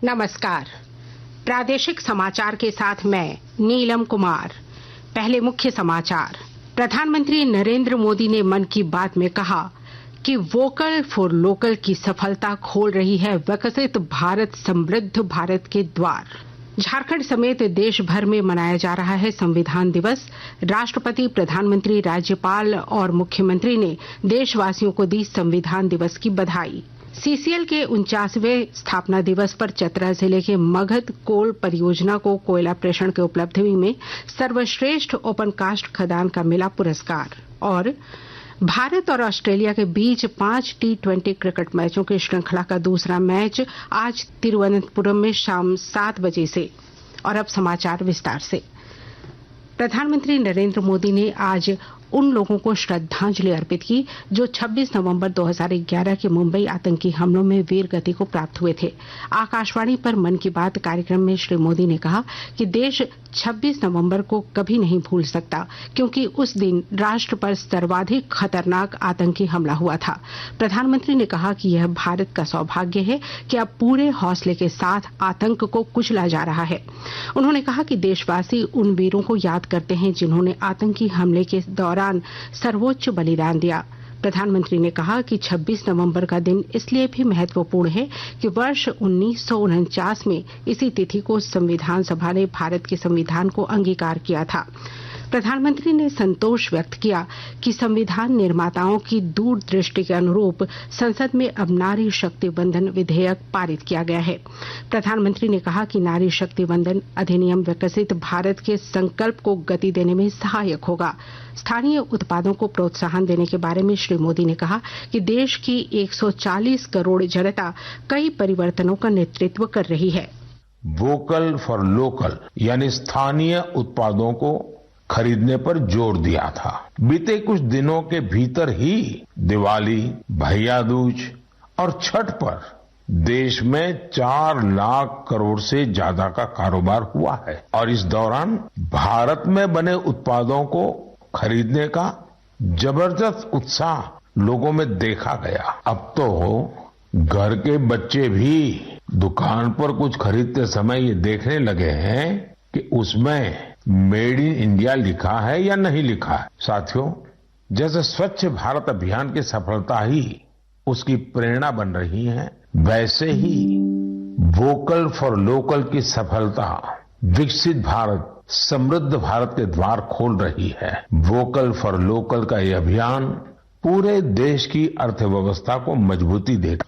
नमस्कार। प्रादेशिक समाचार के साथ मैं नीलम कुमार। पहले मुख्य समाचार। प्रधानमंत्री नरेंद्र मोदी ने मन की बात में कहा कि वोकल फॉर लोकल की सफलता खोल रही है विकसित भारत, समृद्ध भारत के द्वार। झारखंड समेत देश भर में मनाया जा रहा है संविधान दिवस। राष्ट्रपति, प्रधानमंत्री, राज्यपाल और मुख्यमंत्री ने देशवासियों को दी संविधान दिवस की बधाई। सीसीएल के 49वें स्थापना दिवस पर चतरा जिले के मगध कोल परियोजना को कोयला प्रेषण के उपलब्धि में सर्वश्रेष्ठ ओपन कास्ट खदान का मिला पुरस्कार। और भारत और ऑस्ट्रेलिया के बीच 5 T20 क्रिकेट मैचों की श्रृंखला का दूसरा मैच आज तिरुवनंतपुरम में शाम 7 बजे से। और अब समाचार विस्तार से। प्रधानमंत्री नरेंद्र मोदी ने आज उन लोगों को श्रद्धांजलि अर्पित की जो 26 नवंबर 2011 के मुंबई आतंकी हमलों में वीर गति को प्राप्त हुए थे। आकाशवाणी पर मन की बात कार्यक्रम में श्री मोदी ने कहा कि देश 26 नवंबर को कभी नहीं भूल सकता, क्योंकि उस दिन राष्ट्र पर सर्वाधिक खतरनाक आतंकी हमला हुआ था। प्रधानमंत्री ने कहा कि यह भारत का सौभाग्य है कि अब पूरे हौसले के साथ आतंक को कुचला जा रहा है। उन्होंने कहा कि देशवासी उन वीरों को याद करते हैं जिन्होंने आतंकी हमले के दौरान सर्वोच्च बलिदान दिया। प्रधानमंत्री ने कहा कि 26 नवंबर का दिन इसलिए भी महत्वपूर्ण है कि वर्ष 1949 में इसी तिथि को संविधान सभा ने भारत के संविधान को अंगीकार किया था। प्रधानमंत्री ने संतोष व्यक्त किया कि संविधान निर्माताओं की दूरदृष्टि के अनुरूप संसद में अब नारी शक्ति वंदन विधेयक पारित किया गया है। प्रधानमंत्री ने कहा कि नारी शक्ति वंदन अधिनियम विकसित भारत के संकल्प को गति देने में सहायक होगा। स्थानीय उत्पादों को प्रोत्साहन देने के बारे में श्री मोदी ने कहा कि देश की 140 करोड़ जनता कई परिवर्तनों का नेतृत्व कर रही है। वोकल फॉर लोकल यानी स्थानीय उत्पादों को खरीदने पर जोर दिया था। बीते कुछ दिनों के भीतर ही दिवाली, भैया दूज और छठ पर देश में 4 लाख करोड़ से ज्यादा का कारोबार हुआ है और इस दौरान भारत में बने उत्पादों को खरीदने का जबरदस्त उत्साह लोगों में देखा गया। अब तो घर के बच्चे भी दुकान पर कुछ खरीदते समय ये देखने लगे हैं कि उसमें मेड इन इंडिया लिखा है या नहीं लिखा है। साथियों, जैसे स्वच्छ भारत अभियान की सफलता ही उसकी प्रेरणा बन रही है, वैसे ही वोकल फॉर लोकल की सफलता विकसित भारत, समृद्ध भारत के द्वार खोल रही है। वोकल फॉर लोकल का ये अभियान पूरे देश की अर्थव्यवस्था को मजबूती देगा।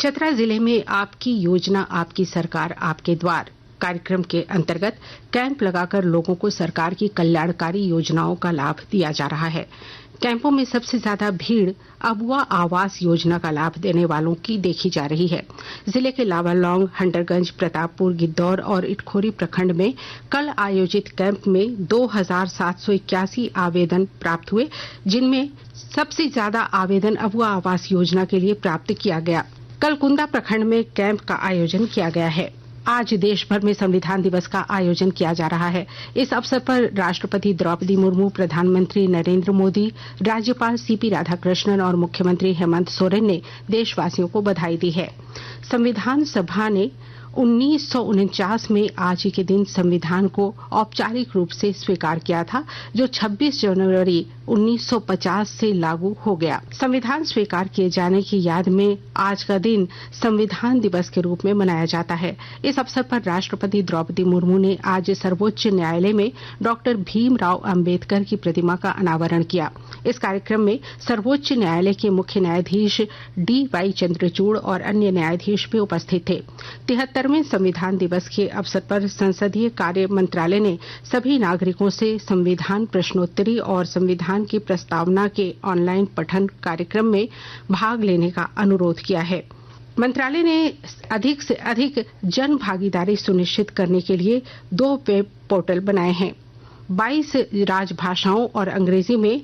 चतरा जिले में आपकी योजना, आपकी सरकार, आपके द्वार कार्यक्रम के अंतर्गत कैंप लगाकर लोगों को सरकार की कल्याणकारी योजनाओं का लाभ दिया जा रहा है। कैंपों में सबसे ज्यादा भीड़ अबुआ आवास योजना का लाभ देने वालों की देखी जा रही है। जिले के लावालौंग, हंटरगंज, प्रतापपुर, गिद्धौर और इटखोरी प्रखंड में कल आयोजित कैंप में 2781 आवेदन प्राप्त हुए, जिनमें सबसे ज्यादा आवेदन अबुआ आवास योजना के लिए प्राप्त किया गया। कल कुंदा प्रखंड में कैंप का आयोजन किया गया है। आज देश भर में संविधान दिवस का आयोजन किया जा रहा है। इस अवसर पर राष्ट्रपति द्रौपदी मुर्मू, प्रधानमंत्री नरेंद्र मोदी, राज्यपाल सीपी राधाकृष्णन और मुख्यमंत्री हेमंत सोरेन ने देशवासियों को बधाई दी है। संविधान सभा ने 1949 में आज ही के दिन संविधान को औपचारिक रूप से स्वीकार किया था, जो 26 जनवरी 1950 से लागू हो गया। संविधान स्वीकार किए जाने की याद में आज का दिन संविधान दिवस के रूप में मनाया जाता है। इस अवसर पर राष्ट्रपति द्रौपदी मुर्मू ने आज सर्वोच्च न्यायालय में डॉक्टर भीमराव अंबेडकर की प्रतिमा का अनावरण किया। इस कार्यक्रम में सर्वोच्च न्यायालय के मुख्य न्यायाधीश DY चंद्रचूड़ और अन्य न्यायाधीश भी उपस्थित थे। 73वें संविधान दिवस के अवसर पर संसदीय कार्य मंत्रालय ने सभी नागरिकों से संविधान प्रश्नोत्तरी और संविधान की प्रस्तावना के ऑनलाइन पठन कार्यक्रम में भाग लेने का अनुरोध किया है। मंत्रालय ने अधिक से अधिक जन भागीदारी सुनिश्चित करने के लिए 2 वेब पोर्टल बनाए हैं। 22 राजभाषाओं और अंग्रेजी में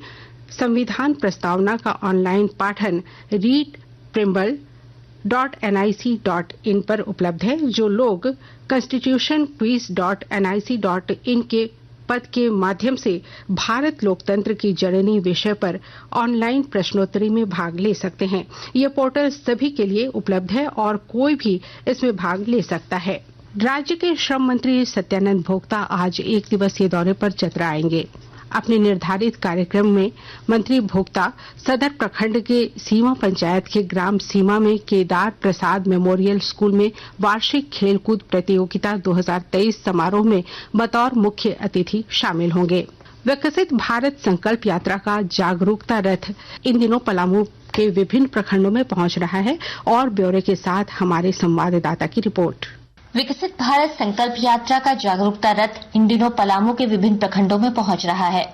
संविधान प्रस्तावना का ऑनलाइन पाठन readpreamble.nic.in पर उपलब्ध है, जो लोग constitutionquiz.nic.in के पद के माध्यम से भारत लोकतंत्र की जननी विषय पर ऑनलाइन प्रश्नोत्तरी में भाग ले सकते हैं। ये पोर्टल सभी के लिए उपलब्ध है और कोई भी इसमें भाग ले सकता है। राज्य के श्रम मंत्री सत्यानंद भोक्ता आज 1 दिवसीय दौरे पर चतरा आएंगे। अपने निर्धारित कार्यक्रम में मंत्री भोक्ता सदर प्रखंड के सीमा पंचायत के ग्राम सीमा में केदार प्रसाद मेमोरियल स्कूल में वार्षिक खेलकूद प्रतियोगिता 2023 समारोह में बतौर मुख्य अतिथि शामिल होंगे। विकसित भारत संकल्प यात्रा का जागरूकता रथ इन दिनों पलामू के विभिन्न प्रखंडों में पहुंच रहा है और ब्यौरे के साथ हमारे संवाददाता की रिपोर्ट। विकसित भारत संकल्प यात्रा का जागरूकता रथ इन दिनों पलामू के विभिन्न प्रखंडों में पहुंच रहा है।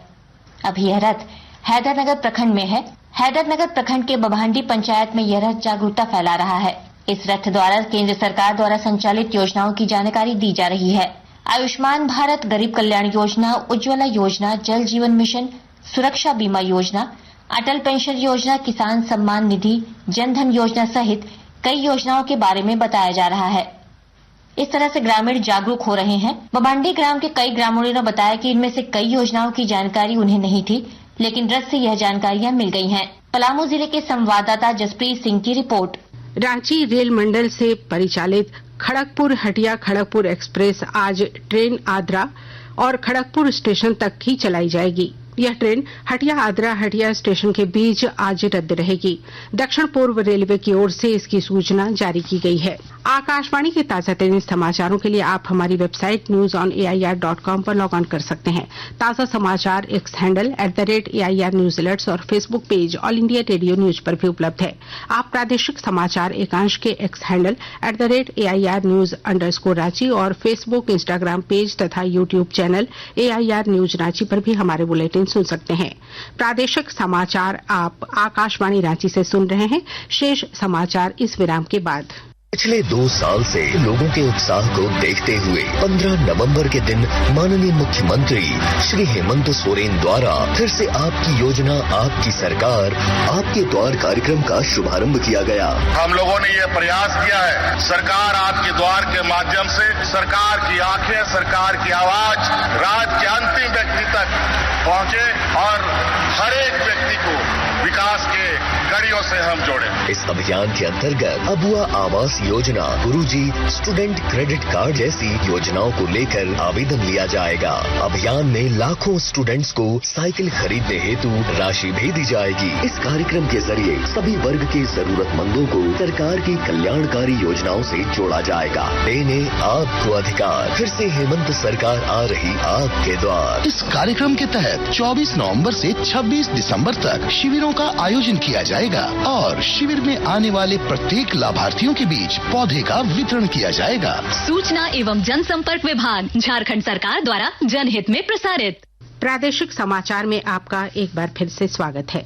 अभी यह रथ हैदरनगर प्रखंड में है। हैदरनगर प्रखंड के बभांडी पंचायत में यह रथ जागरूकता फैला रहा है। इस रथ द्वारा केंद्र सरकार द्वारा संचालित योजनाओं की जानकारी दी जा रही है। आयुष्मान भारत, गरीब कल्याण योजना, उज्ज्वला योजना, जल जीवन मिशन, सुरक्षा बीमा योजना, अटल पेंशन योजना, किसान सम्मान निधि, जनधन योजना सहित कई योजनाओं के बारे में बताया जा रहा है। इस तरह से ग्रामीण जागरूक हो रहे हैं। बभांडी ग्राम के कई ग्रामीणों ने बताया कि इनमें से कई योजनाओं की जानकारी उन्हें नहीं थी, लेकिन रथ से यह जानकारियां मिल गई हैं। पलामू जिले के संवाददाता जसप्रीत सिंह की रिपोर्ट। रांची रेल मंडल से परिचालित खड़गपुर हटिया खड़गपुर एक्सप्रेस आज ट्रेन आद्रा और खड़गपुर स्टेशन तक ही चलाई जाएगी। यह ट्रेन हटिया आद्रा हटिया स्टेशन के बीच आज रद्द रहेगी। दक्षिण पूर्व रेलवे की ओर से इसकी सूचना जारी की गई है। आकाशवाणी के ताजा तरीन समाचारों के लिए आप हमारी वेबसाइट newsonair.com पर लॉग ऑन कर सकते हैं। ताजा समाचार X handle @AIR news alerts और Facebook page all India radio news पर भी उपलब्ध है। आप प्रादेशिक समाचार एकांश के X handle @AIR news _Ranchi और फेसबुक, इंस्टाग्राम पेज तथा YouTube channel AIR news Ranchi पर भी हमारे बुलेटिन सुन सकते हैं। प्रादेशिक समाचार आप आकाशवाणी रांची से सुन रहे हैं। शेष समाचार इस विराम के बाद। पिछले 2 साल से लोगों के उत्साह को देखते हुए 15 नवंबर के दिन माननीय मुख्यमंत्री श्री हेमंत सोरेन द्वारा फिर से आपकी योजना, आपकी सरकार, आपके द्वार कार्यक्रम का शुभारंभ किया गया। हम लोगों ने ये प्रयास किया है, सरकार आपके द्वार के माध्यम से सरकार की आंखें, सरकार की आवाज राज्य के अंतिम व्यक्ति तक पहुंचे और हर एक व्यक्ति को विकास के कड़ियों से हम जोड़े। इस अभियान के अंतर्गत अबुआ आवास योजना, गुरुजी स्टूडेंट क्रेडिट कार्ड जैसी योजनाओं को लेकर आवेदन लिया जाएगा। अभियान में लाखों स्टूडेंट्स को साइकिल खरीदने हेतु राशि भी दी जाएगी। इस कार्यक्रम के जरिए सभी वर्ग के जरूरतमंदों को सरकार की कल्याणकारी योजनाओं से जोड़ा जाएगा। देने आपको अधिकार। फिर से हेमंत सरकार आ रही आपके द्वार। इस कार्यक्रम के तहत 24 नवंबर से 26 दिसंबर तक शिविरों का आयोजन किया जाएगा और शिविर में आने वाले प्रत्येक लाभार्थियों के बीच पौधे का वितरण किया जाएगा। सूचना एवं जनसंपर्क विभाग, झारखंड सरकार द्वारा जनहित में प्रसारित। प्रादेशिक समाचार में आपका एक बार फिर से स्वागत है।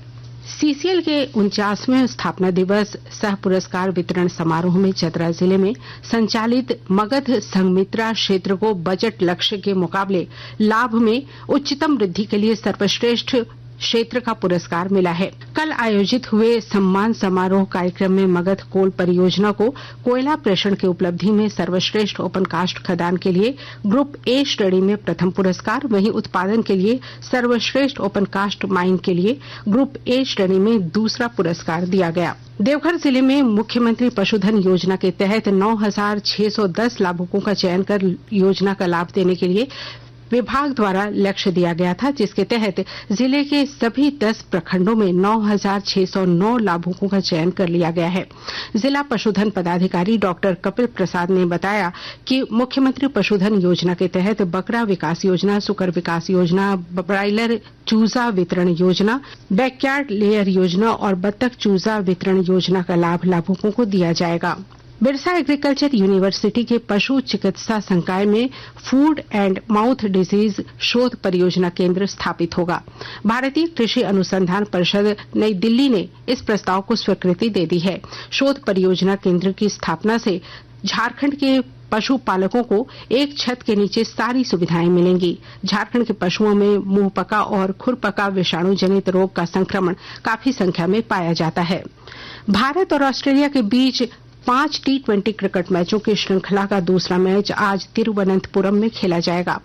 सीसीएल के 49वें स्थापना दिवस सह पुरस्कार वितरण समारोह में चतरा जिले में संचालित मगध संघमित्रा क्षेत्र को बजट लक्ष्य के मुकाबले लाभ में उच्चतम वृद्धि के लिए सर्वश्रेष्ठ क्षेत्र का पुरस्कार मिला है। कल आयोजित हुए सम्मान समारोह कार्यक्रम में मगध कोल परियोजना को कोयला प्रेषण की उपलब्धि में सर्वश्रेष्ठ ओपन कास्ट खदान के लिए ग्रुप ए श्रेणी में प्रथम पुरस्कार, वहीं उत्पादन के लिए सर्वश्रेष्ठ ओपन कास्ट माइन के लिए ग्रुप ए श्रेणी में दूसरा पुरस्कार दिया गया। देवघर जिले में मुख्यमंत्री पशुधन योजना के तहत 9,610 लाभुकों का चयन कर योजना का लाभ देने के लिए विभाग द्वारा लक्ष्य दिया गया था, जिसके तहत जिले के सभी 10 प्रखंडों में 9,609 लाभुकों का चयन कर लिया गया है। जिला पशुधन पदाधिकारी डॉक्टर कपिल प्रसाद ने बताया कि मुख्यमंत्री पशुधन योजना के तहत बकरा विकास योजना, सुकर विकास योजना, ब्रायलर चूजा वितरण योजना, बैकयार्ड लेयर योजना और बत्तख चूजा वितरण योजना का लाभ लाभुकों को दिया जाएगा। बिरसा एग्रीकल्चर यूनिवर्सिटी के पशु चिकित्सा संकाय में फूड एंड माउथ डिजीज शोध परियोजना केंद्र स्थापित होगा। भारतीय कृषि अनुसंधान परिषद नई दिल्ली ने इस प्रस्ताव को स्वीकृति दे दी है। शोध परियोजना केंद्र की स्थापना से झारखंड के पशुपालकों को एक छत के नीचे सारी सुविधाएं मिलेंगी। झारखंड के पशुओं में मुंहपका और खुरपका विषाणु जनित रोग का संक्रमण काफी संख्या में पाया जाता है। भारत और ऑस्ट्रेलिया के बीच 5 टी20 क्रिकेट मैचों की श्रृंखला का दूसरा मैच आज तिरुवनंतपुरम में खेला जाएगा।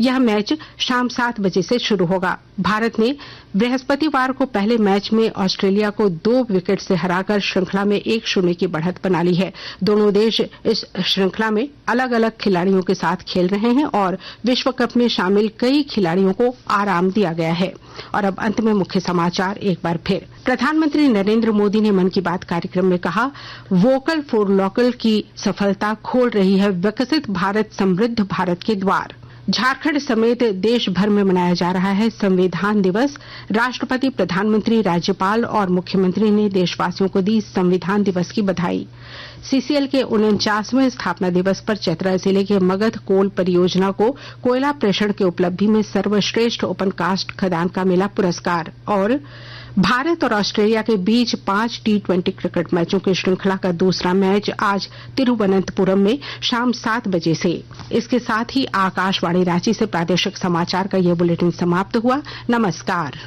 यह मैच शाम 7 बजे से शुरू होगा। भारत ने बृहस्पतिवार को पहले मैच में ऑस्ट्रेलिया को 2 विकेट से हराकर श्रृंखला में 1-0 की बढ़त बना ली है। दोनों देश इस श्रृंखला में अलग अलग खिलाड़ियों के साथ खेल रहे हैं और विश्व कप में शामिल कई खिलाड़ियों को आराम दिया गया है। और अब अंत में मुख्य समाचार एक बार फिर। प्रधानमंत्री नरेंद्र मोदी ने मन की बात कार्यक्रम में कहा, वोकल फॉर लोकल की सफलता खोल रही है विकसित भारत, समृद्ध भारत के द्वार। झारखंड समेत देश भर में मनाया जा रहा है संविधान दिवस। राष्ट्रपति, प्रधानमंत्री, राज्यपाल और मुख्यमंत्री ने देशवासियों को दी संविधान दिवस की बधाई। सीसीएल के 49वें स्थापना दिवस पर चतरा जिले के मगध कोल परियोजना को कोयला प्रेषण की उपलब्धि में सर्वश्रेष्ठ ओपन कास्ट खदान का मिला पुरस्कार। और भारत और ऑस्ट्रेलिया के बीच 5 टी20 क्रिकेट मैचों की श्रृंखला का दूसरा मैच आज तिरुवनंतपुरम में शाम 7 बजे से। इसके साथ ही आकाशवाणी रांची से प्रादेशिक समाचार का ये बुलेटिन समाप्त हुआ। नमस्कार।